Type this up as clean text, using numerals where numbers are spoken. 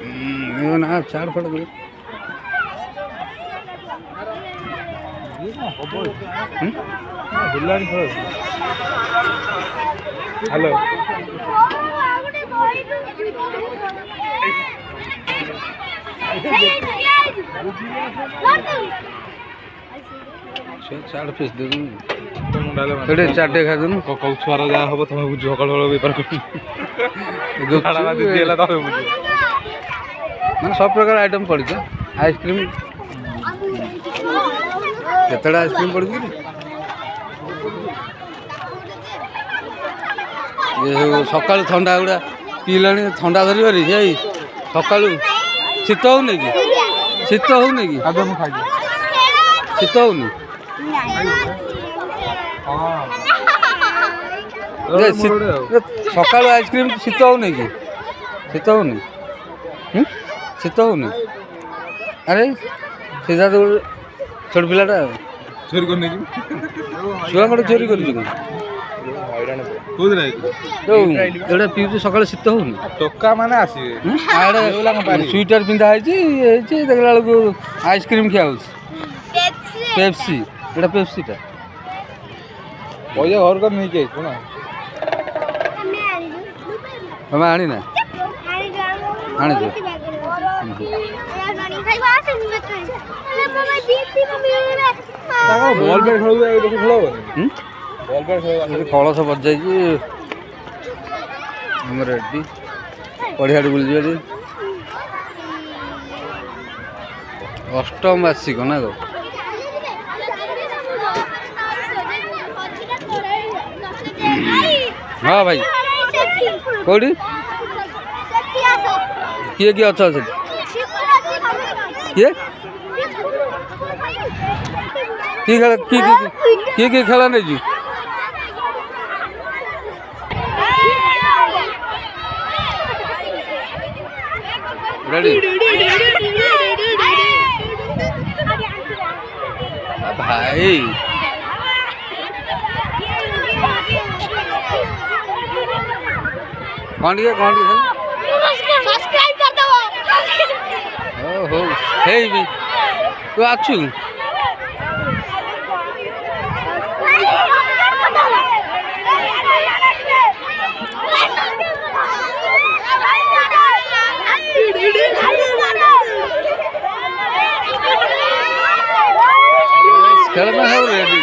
ना चार फट गए हेलो चार पीस दे चाटे खा दूँ छुआर जहाँ हम तुम बुझ सकाल बेपार मैंने सब प्रकार आइटम पड़ी आइसक्रीम केतटा आइसक्रीम पड़ी ये सका थंडा गुड़ा पीला थंडा धरी सका शीत होनी कि शीत होनी कि शीत होनी सका आइसक्रीम शीत होनी कि शीत होनी शीत होनी अरे सीधा तो छोट पिलाटा चोरी करने छुआ कौन चोरी कर पीऊँ सका शीत होनी टोका मैंने आसवे स्वेटर पिंधा देखला बेलू आइसक्रीम खिया पेप्सी एटा पेप्सीटा पैसा घर कर नहीं चाहिए ना तमें आनी ना आनी बॉल बैट खेल कलश बजाई रेडी पढ़िया बुलि अष्टम वार्षिक ना गो हाँ भाई कौटी किए किए अच्छा किए किए खेला नहीं जी रेडी भाई कौन सब्सक्राइब कर दो हो हे भी तू आछु खेल में है रेडी